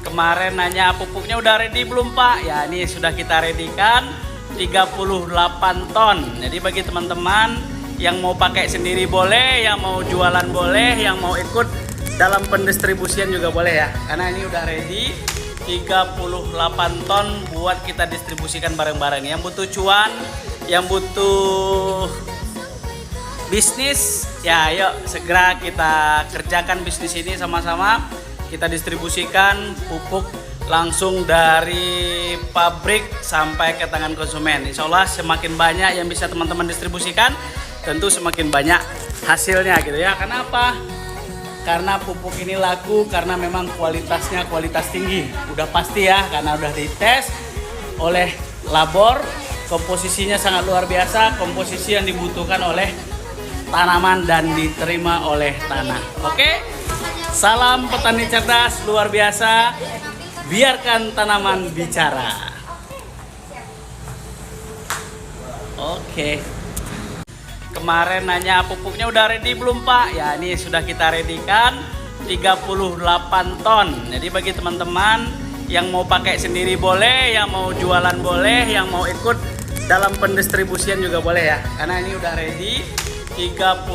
Kemarin nanya pupuknya udah ready belum Pak? Ya ini sudah kita readykan 38 ton. Jadi bagi teman-teman yang mau pakai sendiri boleh, yang mau jualan boleh, yang mau ikut dalam pendistribusian juga boleh ya. Karena ini udah ready 38 ton buat kita distribusikan bareng-bareng. Yang butuh cuan, yang butuh bisnis, ya ayo segera kita kerjakan bisnis ini sama-sama. Kita distribusikan pupuk langsung dari pabrik sampai ke tangan konsumen. Insya Allah semakin banyak yang bisa teman-teman distribusikan, tentu semakin banyak hasilnya gitu ya. Kenapa? Karena pupuk ini laku karena memang kualitasnya kualitas tinggi. Udah pasti ya, karena udah dites oleh labor. Komposisinya sangat luar biasa, komposisi yang dibutuhkan oleh tanaman dan diterima oleh tanah. Oke? Salam petani cerdas luar biasa, biarkan tanaman bicara. Oke. Kemarin nanya pupuknya udah ready belum Pak? Ya ini sudah kita readykan 38 ton. Jadi bagi teman-teman yang mau pakai sendiri boleh, yang mau jualan boleh, yang mau ikut dalam pendistribusian juga boleh ya. Karena ini udah ready 38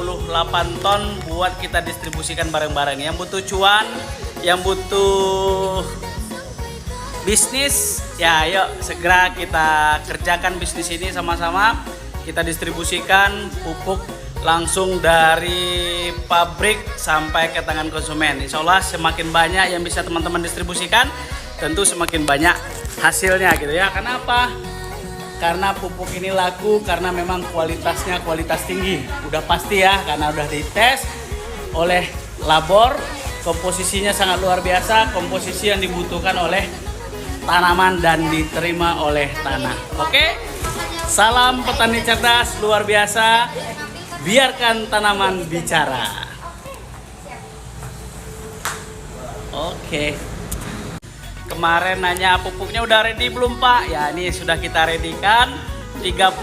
ton buat kita distribusikan bareng-bareng. Yang butuh cuan, yang butuh bisnis, ya ayo segera kita kerjakan bisnis ini sama-sama. Kita distribusikan pupuk langsung dari pabrik sampai ke tangan konsumen. Insya Allah semakin banyak yang bisa teman-teman distribusikan, tentu semakin banyak hasilnya gitu ya. Kenapa? Karena pupuk ini laku karena memang kualitasnya kualitas tinggi. Udah pasti ya, karena udah dites oleh labor. Komposisinya sangat luar biasa, komposisi yang dibutuhkan oleh tanaman dan diterima oleh tanah. Oke? Salam petani cerdas luar biasa, biarkan tanaman bicara. Oke. Kemarin nanya pupuknya udah ready belum Pak? Ya ini sudah kita readykan 38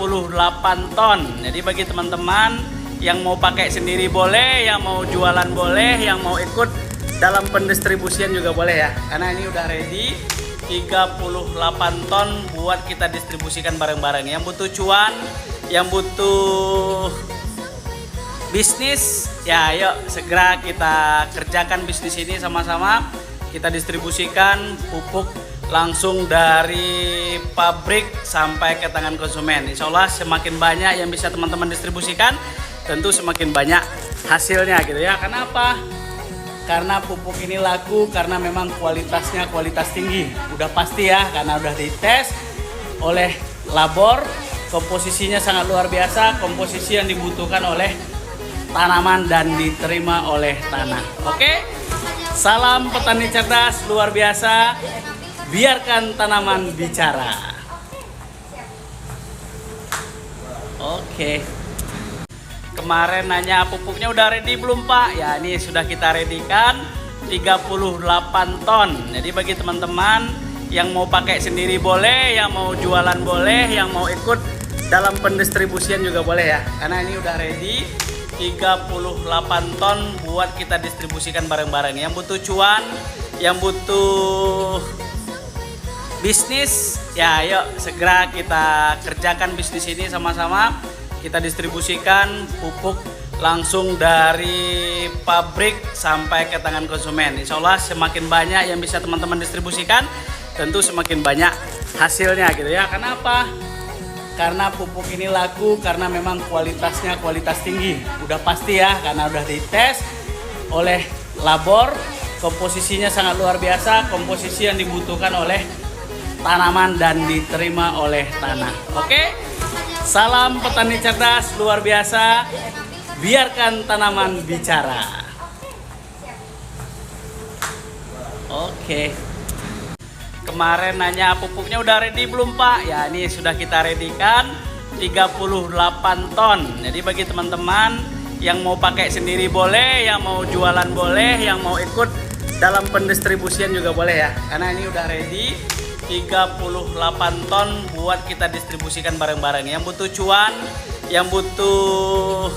ton. Jadi bagi teman-teman yang mau pakai sendiri boleh, yang mau jualan boleh, yang mau ikut dalam pendistribusian juga boleh ya. Karena ini udah ready 38 ton buat kita distribusikan bareng-bareng. Yang butuh cuan, yang butuh bisnis, ya ayo segera kita kerjakan bisnis ini sama-sama. Kita distribusikan pupuk langsung dari pabrik sampai ke tangan konsumen. Insya Allah semakin banyak yang bisa teman-teman distribusikan, tentu semakin banyak hasilnya gitu ya. Kenapa? Karena pupuk ini laku karena memang kualitasnya kualitas tinggi. Udah pasti ya, karena udah dites oleh labor. Komposisinya sangat luar biasa, komposisi yang dibutuhkan oleh tanaman dan diterima oleh tanah. Oke? Salam petani cerdas luar biasa, biarkan tanaman bicara. Oke. Kemarin nanya pupuknya udah ready belum Pak? Ya ini sudah kita readykan 38 ton. Jadi bagi teman-teman yang mau pakai sendiri boleh, yang mau jualan boleh, yang mau ikut dalam pendistribusian juga boleh ya. Karena ini udah ready 38 ton buat kita distribusikan bareng-bareng. Yang butuh cuan, yang butuh bisnis, ya ayo segera kita kerjakan bisnis ini sama-sama. Kita distribusikan pupuk langsung dari pabrik sampai ke tangan konsumen. Insya Allah semakin banyak yang bisa teman-teman distribusikan, tentu semakin banyak hasilnya gitu ya. Kenapa? Karena pupuk ini laku karena memang kualitasnya kualitas tinggi. Udah pasti ya, karena udah dites oleh labor. Komposisinya sangat luar biasa, komposisi yang dibutuhkan oleh tanaman dan diterima oleh tanah. Oke? Salam petani cerdas luar biasa, biarkan tanaman bicara. Oke. Kemarin nanya pupuknya udah ready belum Pak? Ya ini sudah kita readykan 38 ton. Jadi bagi teman-teman yang mau pakai sendiri boleh, yang mau jualan boleh, yang mau ikut dalam pendistribusian juga boleh ya. Karena ini udah ready 38 ton buat kita distribusikan bareng-bareng. Yang butuh cuan, yang butuh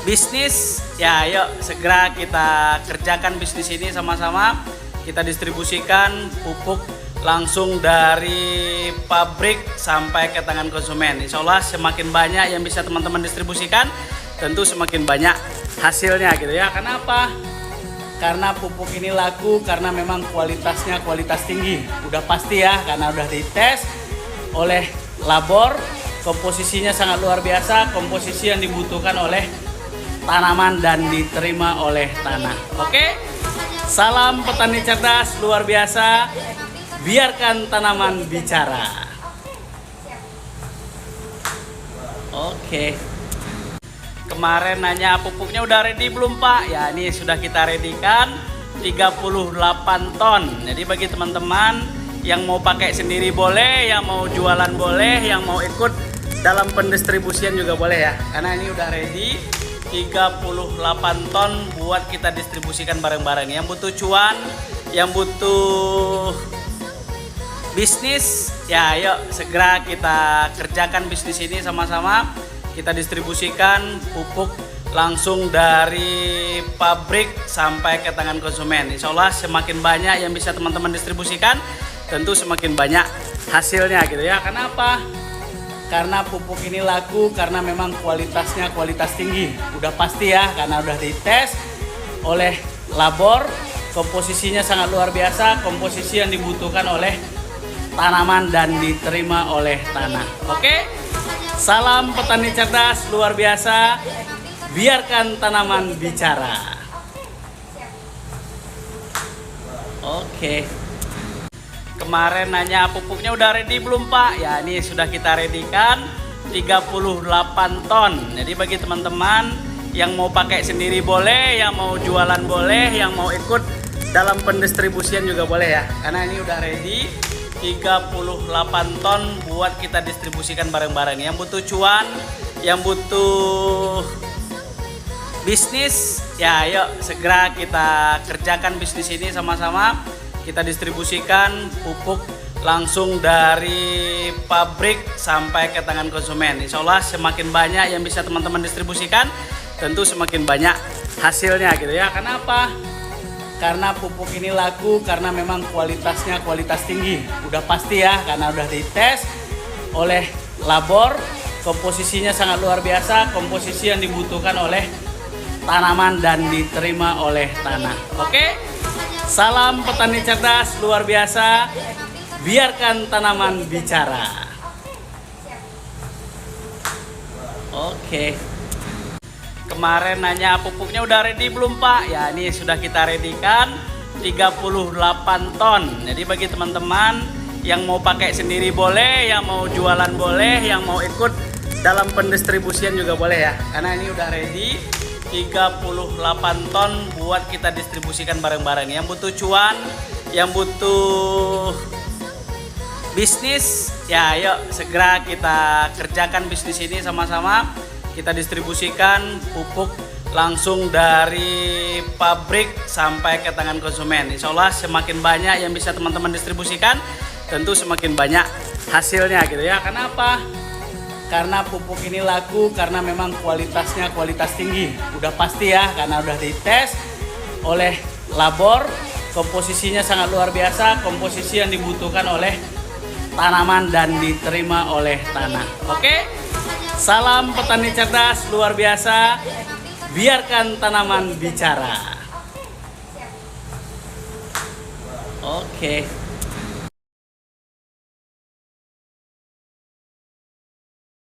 bisnis, ya ayo segera kita kerjakan bisnis ini sama-sama. kita distribusikan pupuk langsung dari pabrik sampai ke tangan konsumen. Insya Allah semakin banyak yang bisa teman-teman distribusikan, tentu semakin banyak hasilnya gitu ya. Kenapa? Karena pupuk ini laku karena memang kualitasnya kualitas tinggi. Udah pasti ya, karena udah dites oleh labor. Komposisinya sangat luar biasa, komposisi yang dibutuhkan oleh tanaman dan diterima oleh tanah. Oke, salam petani cerdas luar biasa, biarkan tanaman bicara. Oke, kemarin nanya pupuknya udah ready belum Pak? Ya ini sudah kita readykan 38 ton. Jadi bagi teman-teman yang mau pakai sendiri boleh, yang mau jualan boleh, yang mau ikut dalam pendistribusian juga boleh ya. Karena ini udah ready 38 ton buat kita distribusikan bareng-bareng. Yang butuh cuan, yang butuh bisnis, ya ayo segera kita kerjakan bisnis ini sama-sama. Kita distribusikan pupuk langsung dari pabrik sampai ke tangan konsumen. Insya Allah semakin banyak yang bisa teman-teman distribusikan, tentu semakin banyak hasilnya gitu ya. Kenapa? Karena pupuk ini laku karena memang kualitasnya kualitas tinggi. Udah pasti ya, karena udah dites oleh labor. Komposisinya sangat luar biasa, komposisi yang dibutuhkan oleh tanaman dan diterima oleh tanah. Oke, salam petani cerdas luar biasa, biarkan tanaman bicara. Oke, kemarin nanya pupuknya udah ready belum Pak? Ya ini sudah kita readykan 38 ton. Jadi bagi teman-teman yang mau pakai sendiri boleh, yang mau jualan boleh, yang mau ikut dalam pendistribusian juga boleh ya. Karena ini udah ready 38 ton buat kita distribusikan bareng-bareng. Yang butuh cuan, yang butuh bisnis, ya ayo segera kita kerjakan bisnis ini sama-sama. Kita distribusikan pupuk langsung dari pabrik sampai ke tangan konsumen. Insya Allah semakin banyak yang bisa teman-teman distribusikan, tentu semakin banyak hasilnya gitu ya. Kenapa? Karena pupuk ini laku karena memang kualitasnya kualitas tinggi. Udah pasti ya, karena udah dites oleh labor. Komposisinya sangat luar biasa, komposisi yang dibutuhkan oleh tanaman dan diterima oleh tanah. Oke, salam petani cerdas luar biasa, biarkan tanaman bicara. Oke, kemarin nanya pupuknya udah ready belum Pak? Ya ini sudah kita readykan 38 ton. Jadi bagi teman-teman yang mau pakai sendiri boleh, yang mau jualan boleh, yang mau ikut dalam pendistribusian juga boleh ya. Karena ini udah ready 38 ton buat kita distribusikan bareng-bareng. Yang butuh cuan, yang butuh bisnis, ya ayo segera kita kerjakan bisnis ini sama-sama. Kita distribusikan pupuk langsung dari pabrik sampai ke tangan konsumen. Insya Allah semakin banyak yang bisa teman-teman distribusikan, tentu semakin banyak hasilnya gitu ya. Kenapa? Karena pupuk ini laku karena memang kualitasnya kualitas tinggi. Udah pasti ya, karena udah dites oleh labor. Komposisinya sangat luar biasa, komposisi yang dibutuhkan oleh tanaman dan diterima oleh tanah. Oke, salam petani cerdas luar biasa, biarkan tanaman bicara. Oke.